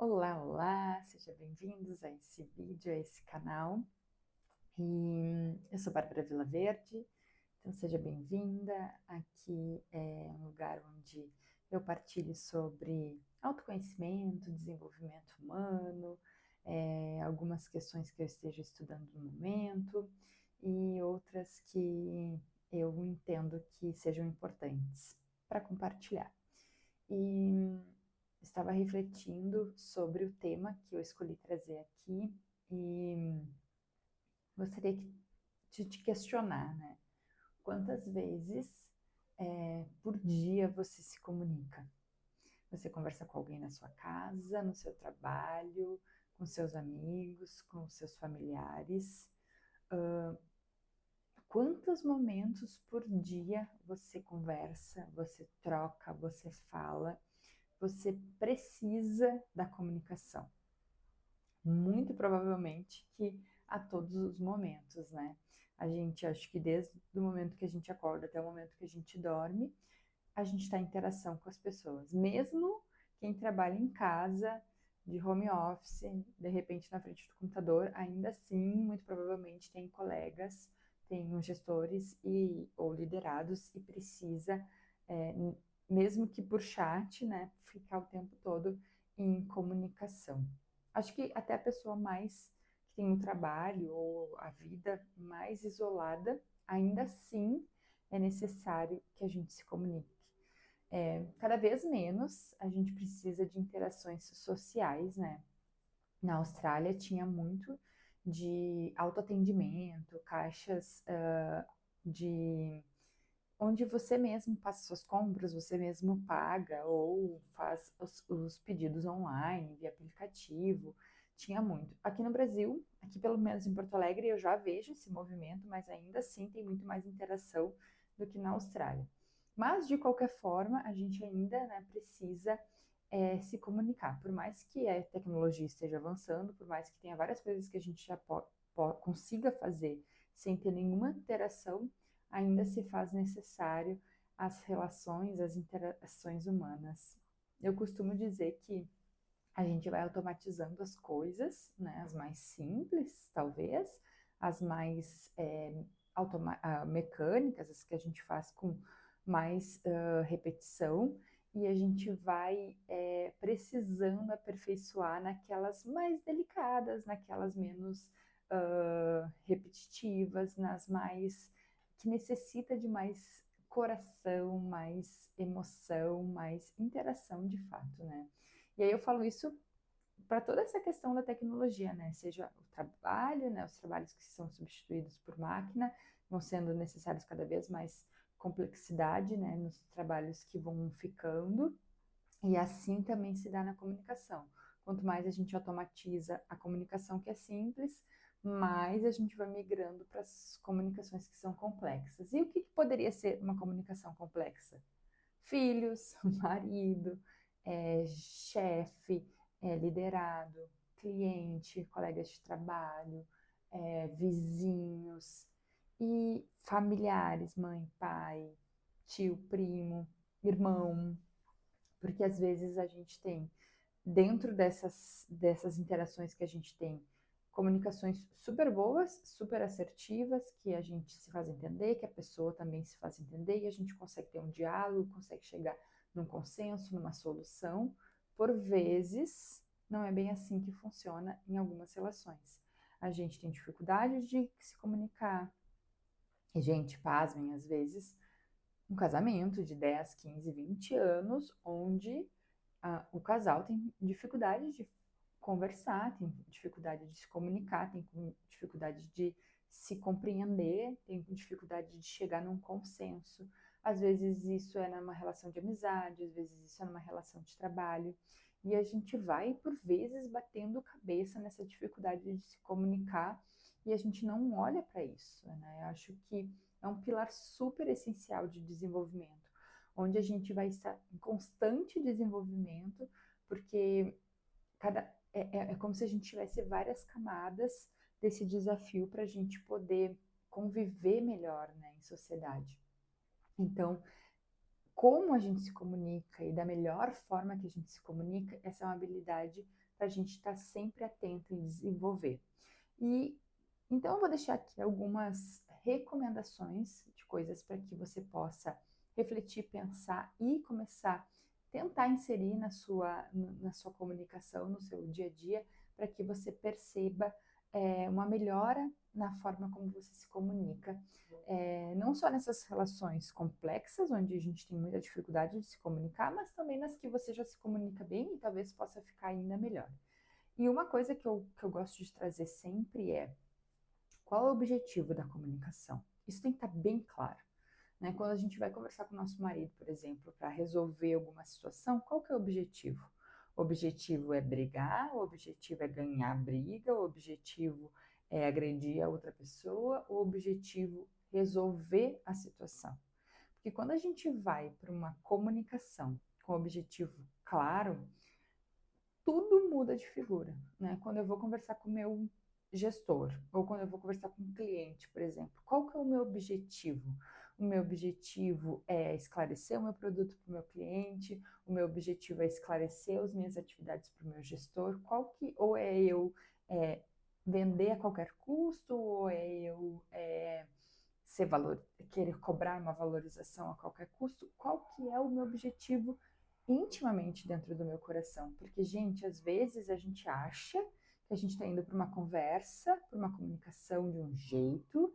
Olá, olá, sejam bem-vindos a esse vídeo, a esse canal. E eu sou Bárbara Vilaverde, então seja bem-vinda. Aqui é um lugar onde eu partilho sobre autoconhecimento, desenvolvimento humano, algumas questões que eu esteja estudando no momento e outras que eu entendo que sejam importantes para compartilhar. E estava refletindo sobre o tema que eu escolhi trazer aqui e gostaria de te questionar, né? Quantas vezes por dia você se comunica? Você conversa com alguém na sua casa, no seu trabalho, com seus amigos, com seus familiares? Quantos momentos por dia você conversa, você troca, você fala? Você precisa da comunicação. Muito provavelmente que a todos os momentos, né? A gente, acho que desde o momento que a gente acorda até o momento que a gente dorme, a gente está em interação com as pessoas. Mesmo quem trabalha em casa, de home office, de repente na frente do computador, ainda assim, muito provavelmente tem colegas, tem gestores ou liderados e precisa, é, mesmo que por chat, né, ficar o tempo todo em comunicação. Acho que até a pessoa mais que tem um trabalho ou a vida mais isolada, ainda assim é necessário que a gente se comunique. Cada vez menos a gente precisa de interações sociais, né? Na Austrália tinha muito de autoatendimento, caixas de onde você mesmo passa suas compras, você mesmo paga ou faz os pedidos online, via aplicativo. Tinha muito. Aqui no Brasil, aqui pelo menos em Porto Alegre, eu já vejo esse movimento, mas ainda assim tem muito mais interação do que na Austrália. Mas, de qualquer forma, a gente ainda, né, precisa se comunicar. Por mais que a tecnologia esteja avançando, por mais que tenha várias coisas que a gente já consiga fazer sem ter nenhuma interação, ainda se faz necessário as relações, as interações humanas. Eu costumo dizer que a gente vai automatizando as coisas, né, as mais simples, talvez, as mais mecânicas, as que a gente faz com mais repetição, e a gente vai precisando aperfeiçoar naquelas mais delicadas, naquelas menos repetitivas, nas mais que necessita de mais coração, mais emoção, mais interação de fato, né? E aí eu falo isso para toda essa questão da tecnologia, né? Seja o trabalho, né? Os trabalhos que são substituídos por máquina, vão sendo necessários cada vez mais complexidade, né? Nos trabalhos que vão ficando, e assim também se dá na comunicação. Quanto mais a gente automatiza a comunicação que é simples, mais a gente vai migrando para as comunicações que são complexas. E o que poderia ser uma comunicação complexa? Filhos, marido, chefe, liderado, cliente, colegas de trabalho, vizinhos e familiares, mãe, pai, tio, primo, irmão, porque às vezes a gente tem, dentro dessas interações que a gente tem, comunicações super boas, super assertivas, que a gente se faz entender, que a pessoa também se faz entender, e a gente consegue ter um diálogo, consegue chegar num consenso, numa solução. Por vezes, não é bem assim que funciona em algumas relações. A gente tem dificuldade de se comunicar, e gente, pasmem, às vezes, um casamento de 10, 15, 20 anos, onde o casal tem dificuldade de conversar, tem dificuldade de se comunicar, tem dificuldade de se compreender, tem dificuldade de chegar num consenso. Às vezes isso é numa relação de amizade, às vezes isso é numa relação de trabalho. E a gente vai, por vezes, batendo cabeça nessa dificuldade de se comunicar e a gente não olha para isso, né? Eu acho que é um pilar super essencial de desenvolvimento, onde a gente vai estar em constante desenvolvimento, porque é como se a gente tivesse várias camadas desse desafio para a gente poder conviver melhor, né, em sociedade. Então, como a gente se comunica e da melhor forma que a gente se comunica, essa é uma habilidade para a gente estar sempre atento e desenvolver. E então eu vou deixar aqui algumas recomendações de coisas para que você possa refletir, pensar e começar a tentar inserir na sua comunicação, no seu dia a dia, para que você perceba uma melhora na forma como você se comunica, não só nessas relações complexas, onde a gente tem muita dificuldade de se comunicar, mas também nas que você já se comunica bem e talvez possa ficar ainda melhor. E uma coisa que eu gosto de trazer sempre é: qual é o objetivo da comunicação? Isso tem que estar bem claro. Né? Quando a gente vai conversar com o nosso marido, por exemplo, para resolver alguma situação, qual que é o objetivo? O objetivo é brigar, o objetivo é ganhar a briga, o objetivo é agredir a outra pessoa, o objetivo é resolver a situação. Porque quando a gente vai para uma comunicação com objetivo claro, tudo muda de figura, né? Quando eu vou conversar com o meu gestor, ou quando eu vou conversar com um cliente, por exemplo, qual que é o meu objetivo? O meu objetivo é esclarecer o meu produto para o meu cliente, o meu objetivo é esclarecer as minhas atividades para o meu gestor, ou é eu vender a qualquer custo, ou é eu querer cobrar uma valorização a qualquer custo? Qual que é o meu objetivo intimamente dentro do meu coração? Porque, gente, às vezes a gente acha que a gente está indo para uma conversa, para uma comunicação de um jeito,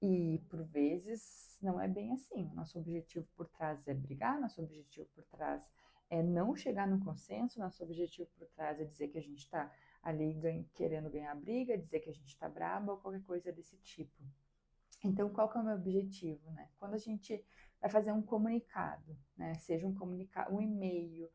e por vezes não é bem assim. O nosso objetivo por trás é brigar, nosso objetivo por trás é não chegar num consenso, nosso objetivo por trás é dizer que a gente está ali querendo ganhar a briga, dizer que a gente está braba ou qualquer coisa desse tipo. Então, qual que é o meu objetivo, né? Quando a gente vai fazer um comunicado, né? Seja um comunicado, um e-mail,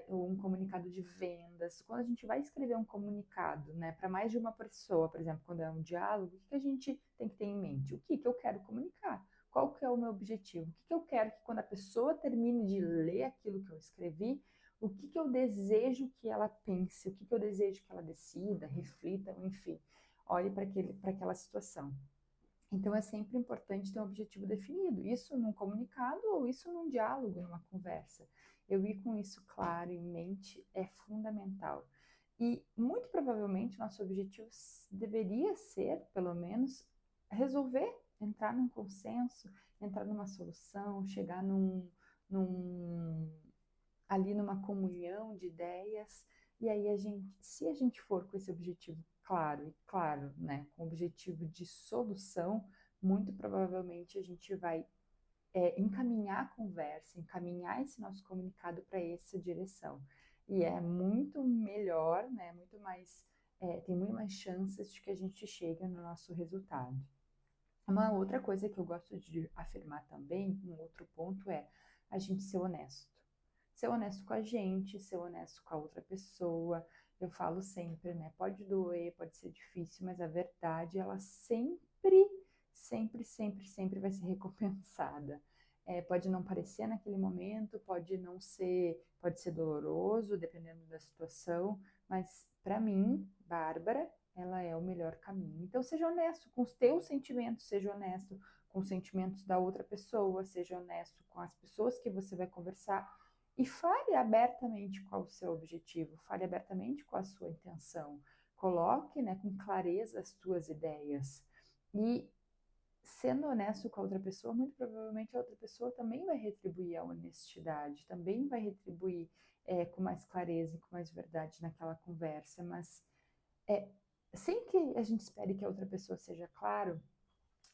ou um comunicado de vendas, quando a gente vai escrever um comunicado, né, para mais de uma pessoa, por exemplo, quando é um diálogo, o que a gente tem que ter em mente? O que eu quero comunicar? Qual que é o meu objetivo? O que eu quero que quando a pessoa termine de ler aquilo que eu escrevi, o que eu desejo que ela pense, o que eu desejo que ela decida, reflita, enfim, olhe para aquela situação. Então é sempre importante ter um objetivo definido, isso num comunicado ou isso num diálogo, numa conversa. Eu ir com isso claro em mente é fundamental. E muito provavelmente nosso objetivo deveria ser, pelo menos, resolver, entrar num consenso, entrar numa solução, chegar num ali numa comunhão de ideias. E aí se a gente for com esse objetivo claro, né, com o objetivo de solução, muito provavelmente a gente vai encaminhar a conversa, encaminhar esse nosso comunicado para essa direção. E é muito melhor, né, muito mais, tem muito mais chances de que a gente chegue no nosso resultado. Uma outra coisa que eu gosto de afirmar também, um outro ponto é a gente ser honesto. Ser honesto com a gente, ser honesto com a outra pessoa. Eu falo sempre, né? Pode doer, pode ser difícil, mas a verdade, ela sempre vai ser recompensada. Pode não parecer naquele momento, pode ser doloroso, dependendo da situação, mas para mim, Bárbara, ela é o melhor caminho. Então, seja honesto com os teus sentimentos, seja honesto com os sentimentos da outra pessoa, seja honesto com as pessoas que você vai conversar e fale abertamente qual o seu objetivo, fale abertamente qual a sua intenção. Coloque, né, com clareza as tuas ideias. E sendo honesto com a outra pessoa, muito provavelmente a outra pessoa também vai retribuir a honestidade, também vai retribuir com mais clareza e com mais verdade naquela conversa, mas sem que a gente espere que a outra pessoa seja claro,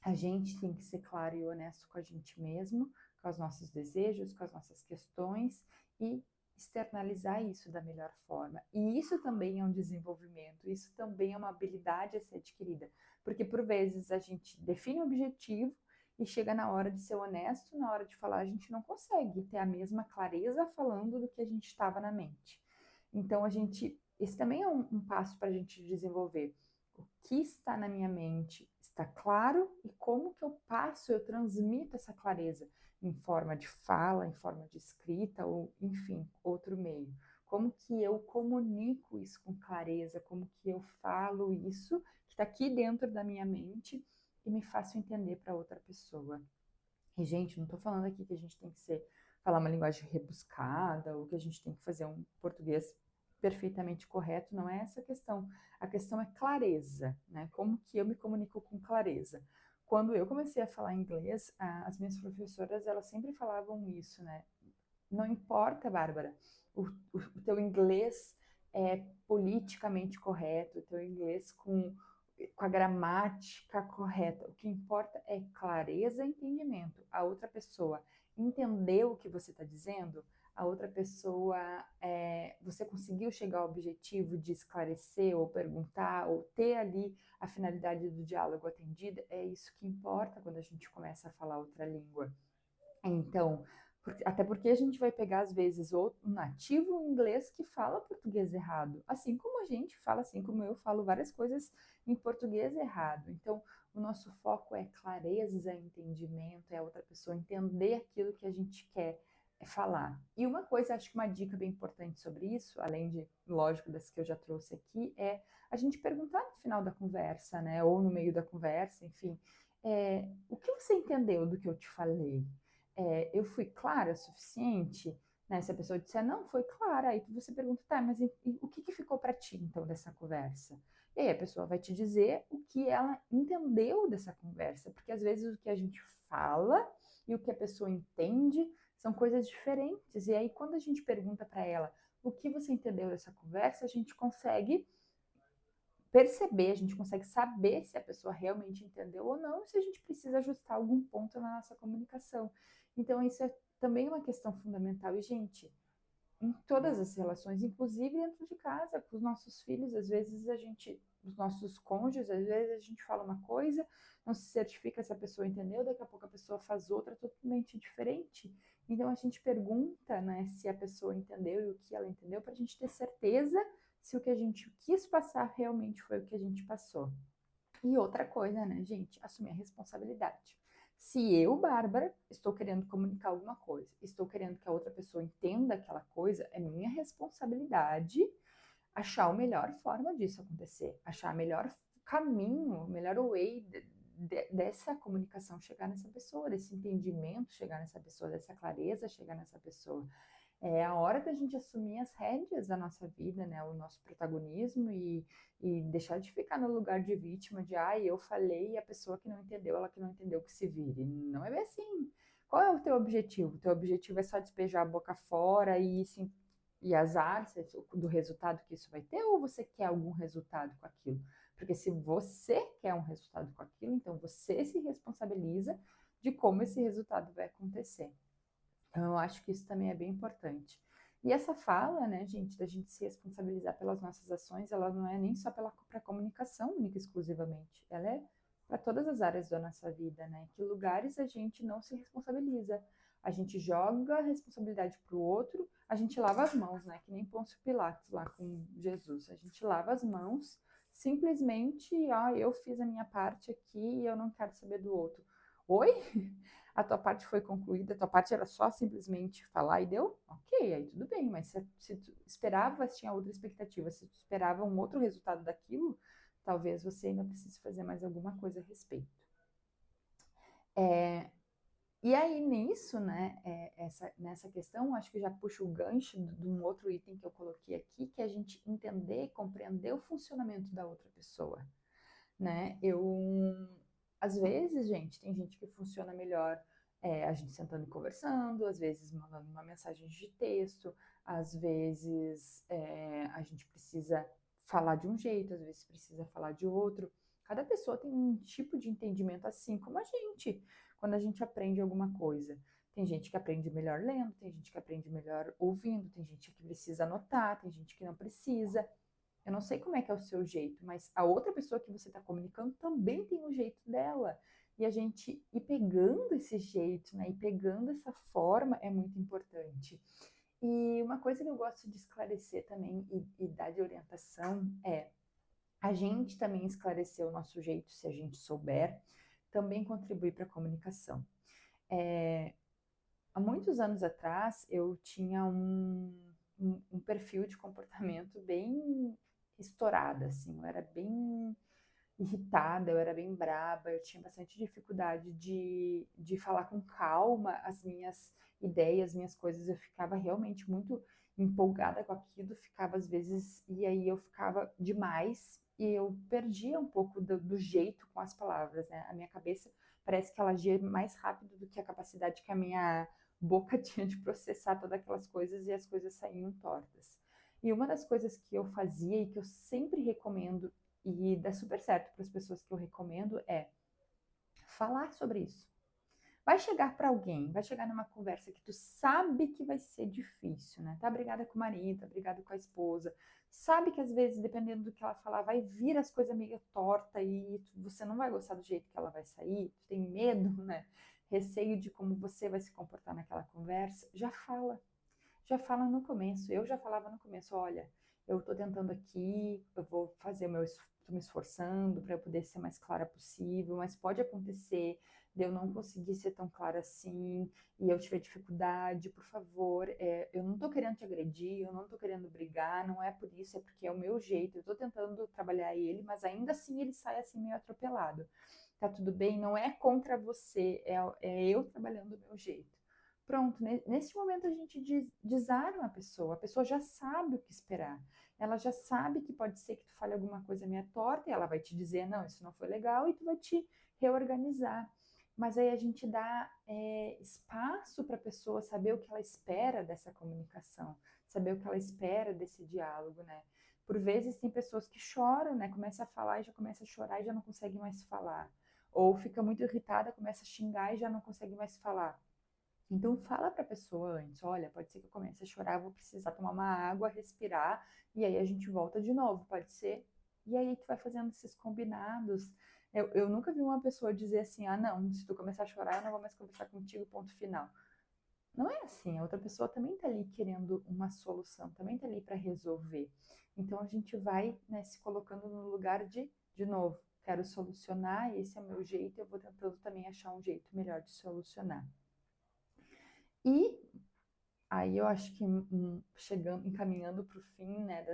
a gente tem que ser claro e honesto com a gente mesmo, com os nossos desejos, com as nossas questões e externalizar isso da melhor forma. E isso também é um desenvolvimento, isso também é uma habilidade a ser adquirida, porque por vezes a gente define um objetivo e chega na hora de ser honesto, na hora de falar, a gente não consegue ter a mesma clareza falando do que a gente estava na mente. Então esse também é um passo para a gente desenvolver. O que está na minha mente está claro e como que eu passo, eu transmito essa clareza em forma de fala, em forma de escrita ou, enfim, outro meio. Como que eu comunico isso com clareza, como que eu falo isso que está aqui dentro da minha mente e me faço entender para outra pessoa. E, gente, não estou falando aqui que a gente tem que ser falar uma linguagem rebuscada, ou que a gente tem que fazer um português perfeitamente correto, não é essa a questão. A questão é clareza, né? Como que eu me comunico com clareza. Quando eu comecei a falar inglês, as minhas professoras, elas sempre falavam isso, né? Não importa, Bárbara, o teu inglês é politicamente correto, o teu inglês com a gramática correta. O que importa é clareza e entendimento. A outra pessoa entendeu o que você está dizendo? A outra pessoa, você conseguiu chegar ao objetivo de esclarecer ou perguntar ou ter ali a finalidade do diálogo atendida? É isso que importa quando a gente começa a falar outra língua. Então, até porque a gente vai pegar, às vezes, um nativo inglês que fala português errado, assim como a gente fala, assim como eu falo várias coisas em português errado. Então, o nosso foco é clareza, entendimento, é a outra pessoa entender aquilo que a gente quer falar. E uma coisa, acho que uma dica bem importante sobre isso, além de, lógico, das que eu já trouxe aqui, é a gente perguntar no final da conversa, né, ou no meio da conversa, enfim, o que você entendeu do que eu te falei? Eu fui clara o suficiente? Né? Se a pessoa disser, não, foi clara, aí você pergunta, tá, mas o que ficou para ti, então, dessa conversa? E aí a pessoa vai te dizer o que ela entendeu dessa conversa, porque às vezes o que a gente fala e o que a pessoa entende são coisas diferentes. E aí quando a gente pergunta para ela o que você entendeu dessa conversa, a gente consegue perceber, a gente consegue saber se a pessoa realmente entendeu ou não, se a gente precisa ajustar algum ponto na nossa comunicação. Então, isso é também uma questão fundamental. E, gente, em todas as relações, inclusive dentro de casa, com os nossos filhos, às vezes os nossos cônjuges, às vezes a gente fala uma coisa, não se certifica se a pessoa entendeu, daqui a pouco a pessoa faz outra totalmente diferente. Então a gente pergunta, né, se a pessoa entendeu e o que ela entendeu, para a gente ter certeza se o que a gente quis passar realmente foi o que a gente passou. E outra coisa, né, gente, assumir a responsabilidade. Se eu, Bárbara, estou querendo comunicar alguma coisa, estou querendo que a outra pessoa entenda aquela coisa, é minha responsabilidade achar a melhor forma disso acontecer, achar o melhor caminho, o melhor way dessa comunicação chegar nessa pessoa, desse entendimento chegar nessa pessoa, dessa clareza chegar nessa pessoa. É a hora da gente assumir as rédeas da nossa vida, né, o nosso protagonismo e deixar de ficar no lugar de vítima, de eu falei e a pessoa que não entendeu, ela que não entendeu que se vire. Não é bem assim. Qual é o teu objetivo? O teu objetivo é só despejar a boca fora e azar do resultado que isso vai ter, ou você quer algum resultado com aquilo? Porque se você quer um resultado com aquilo, então você se responsabiliza de como esse resultado vai acontecer. Então, eu acho que isso também é bem importante. E essa fala, né, gente, da gente se responsabilizar pelas nossas ações, ela não é nem só para a comunicação única e exclusivamente, ela é para todas as áreas da nossa vida, né? Que lugares a gente não se responsabiliza. A gente joga a responsabilidade para o outro, a gente lava as mãos, né? Que nem Pôncio Pilatos lá com Jesus. A gente lava as mãos, simplesmente, eu fiz a minha parte aqui e eu não quero saber do outro. Oi? A tua parte foi concluída, a tua parte era só simplesmente falar e deu? Ok, aí tudo bem, mas se tu esperava, se tinha outra expectativa, se tu esperava um outro resultado daquilo, talvez você ainda precise fazer mais alguma coisa a respeito. E aí nisso, né, nessa questão, acho que já puxo o gancho de um outro item que eu coloquei aqui, que é a gente entender, compreender o funcionamento da outra pessoa, né? Às vezes, gente, tem gente que funciona melhor a gente sentando e conversando, às vezes mandando uma mensagem de texto, às vezes a gente precisa falar de um jeito, às vezes precisa falar de outro. Cada pessoa tem um tipo de entendimento assim como a gente, quando a gente aprende alguma coisa. Tem gente que aprende melhor lendo, tem gente que aprende melhor ouvindo, tem gente que precisa anotar, tem gente que não precisa. Eu não sei como é que é o seu jeito, mas a outra pessoa que você está comunicando também tem um jeito dela. E a gente ir pegando esse jeito, né? E pegando essa forma é muito importante. E uma coisa que eu gosto de esclarecer também e dar de orientação é a gente também esclarecer o nosso jeito, se a gente souber, também contribui para a comunicação. Há muitos anos atrás, eu tinha um perfil de comportamento bem estourado, assim, eu era bem irritada, eu era bem braba, eu tinha bastante dificuldade de falar com calma as minhas ideias, minhas coisas, eu ficava realmente muito empolgada com aquilo, ficava às vezes, e aí eu ficava demais e eu perdia um pouco do jeito com as palavras, né? A minha cabeça parece que ela agia mais rápido do que a capacidade que a minha boca tinha de processar todas aquelas coisas e as coisas saíam tortas. E uma das coisas que eu fazia e que eu sempre recomendo e dá super certo para as pessoas que eu recomendo é falar sobre isso. Vai chegar para alguém, vai chegar numa conversa que tu sabe que vai ser difícil, né? Tá brigada com o marido, tá brigada com a esposa, sabe que às vezes, dependendo do que ela falar, vai vir as coisas meio torta e você não vai gostar do jeito que ela vai sair, tu tem medo, né? Receio de como você vai se comportar naquela conversa, já fala no começo. Eu já falava no começo, olha, eu estou tentando aqui, eu vou fazer o meu, estou me esforçando para eu poder ser mais clara possível, mas pode acontecer de eu não conseguir ser tão clara assim e eu tiver dificuldade, por favor, eu não estou querendo te agredir, eu não estou querendo brigar, não é por isso, é porque é o meu jeito, eu estou tentando trabalhar ele, mas ainda assim ele sai assim meio atropelado. Tá tudo bem, não é contra você, é eu trabalhando do meu jeito. Pronto, nesse momento a gente desarma a pessoa já sabe o que esperar. Ela já sabe que pode ser que tu fale alguma coisa meio torta e ela vai te dizer, não, isso não foi legal, e tu vai te reorganizar. Mas aí a gente dá espaço para a pessoa saber o que ela espera dessa comunicação, saber o que ela espera desse diálogo, né? Por vezes tem pessoas que choram, né? Começa a falar e já começa a chorar e já não consegue mais falar. Ou fica muito irritada, começa a xingar e já não consegue mais falar. Então fala para a pessoa antes, olha, pode ser que eu comece a chorar, vou precisar tomar uma água, respirar, e aí a gente volta de novo, pode ser? E aí tu vai fazendo esses combinados. Eu nunca vi uma pessoa dizer assim, ah não, se tu começar a chorar, eu não vou mais conversar contigo, ponto final. Não é assim, a outra pessoa também tá ali querendo uma solução, também tá ali para resolver. Então a gente vai, né, se colocando no lugar de novo, quero solucionar, esse é o meu jeito, eu vou tentando também achar um jeito melhor de solucionar. E aí eu acho que chegando, encaminhando para o fim, né,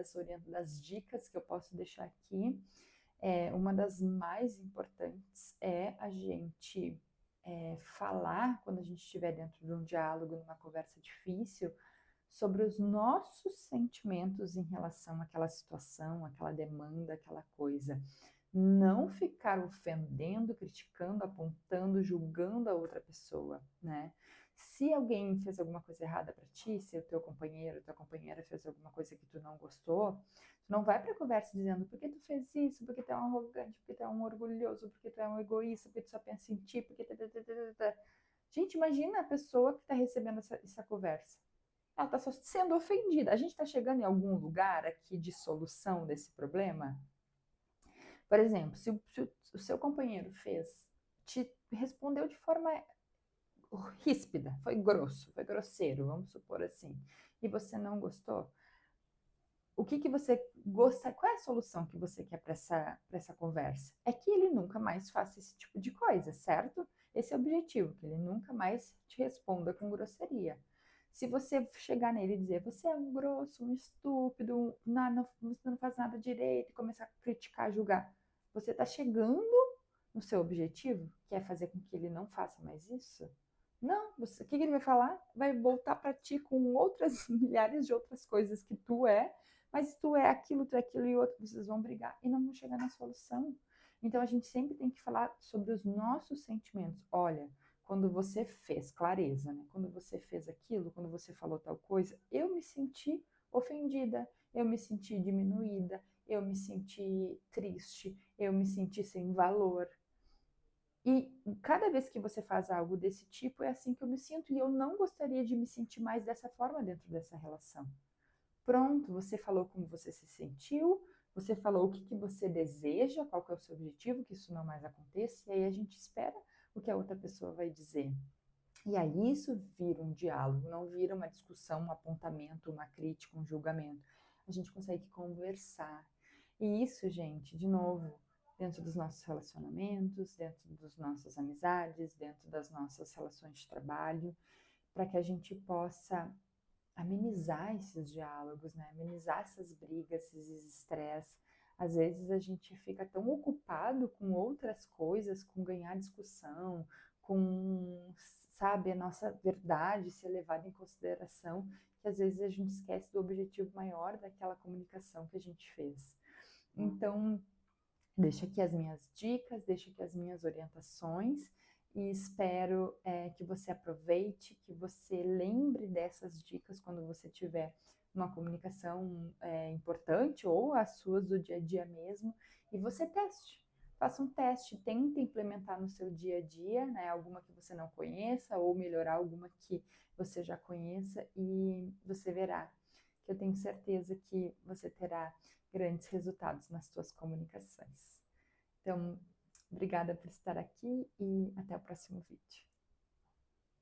das dicas que eu posso deixar aqui, uma das mais importantes é a gente falar, quando a gente estiver dentro de um diálogo, numa conversa difícil, sobre os nossos sentimentos em relação àquela situação, àquela demanda, àquela coisa. Não ficar ofendendo, criticando, apontando, julgando a outra pessoa, né? Se alguém fez alguma coisa errada para ti, se o teu companheiro, tua companheira fez alguma coisa que tu não gostou, tu não vai para a conversa dizendo por que tu fez isso, porque tu é um arrogante, porque tu é um orgulhoso, porque tu é um egoísta, porque tu só pensa em ti, porque... Gente, imagina a pessoa que está recebendo essa conversa. Ela está só sendo ofendida. A gente está chegando em algum lugar aqui de solução desse problema? Por exemplo, se o seu companheiro te respondeu de forma ríspida, foi grosso, foi grosseiro, vamos supor assim, e você não gostou, o que você gosta, qual é a solução que você quer para essa conversa? É que ele nunca mais faça esse tipo de coisa, certo? Esse é o objetivo, que ele nunca mais te responda com grosseria. Se você chegar nele e dizer, você é um grosso, um estúpido, você não faz nada direito, e começar a criticar, julgar, você está chegando no seu objetivo, que é fazer com que ele não faça mais isso? Não, o que ele vai falar? Vai voltar para ti com outras milhares de outras coisas que tu é, mas tu é aquilo e outro, vocês vão brigar e não vão chegar na solução. Então a gente sempre tem que falar sobre os nossos sentimentos. Olha, quando você fez clareza, né? Quando você fez aquilo, quando você falou tal coisa, eu me senti ofendida, eu me senti diminuída, eu me senti triste, eu me senti sem valor. E cada vez que você faz algo desse tipo, é assim que eu me sinto, e eu não gostaria de me sentir mais dessa forma dentro dessa relação. Pronto, você falou como você se sentiu, você falou o que você deseja, qual que é o seu objetivo, que isso não mais aconteça, e aí a gente espera o que a outra pessoa vai dizer. E aí isso vira um diálogo, não vira uma discussão, um apontamento, uma crítica, um julgamento. A gente consegue conversar. E isso, gente, de novo, dentro dos nossos relacionamentos, dentro das nossas amizades, dentro das nossas relações de trabalho, para que a gente possa amenizar esses diálogos, né? Amenizar essas brigas, esses estresses, Às vezes a gente fica tão ocupado com outras coisas, com ganhar discussão, com, sabe, a nossa verdade ser levada em consideração, que às vezes a gente esquece do objetivo maior daquela comunicação que a gente fez. Então, deixo aqui as minhas dicas, deixo aqui as minhas orientações e espero que você aproveite, que você lembre dessas dicas quando você tiver uma comunicação importante ou as suas do dia a dia mesmo, e você teste. Faça um teste, tente implementar no seu dia a dia, né, alguma que você não conheça ou melhorar alguma que você já conheça e você verá que eu tenho certeza que você terá grandes resultados nas suas comunicações. Então, obrigada por estar aqui e até o próximo vídeo.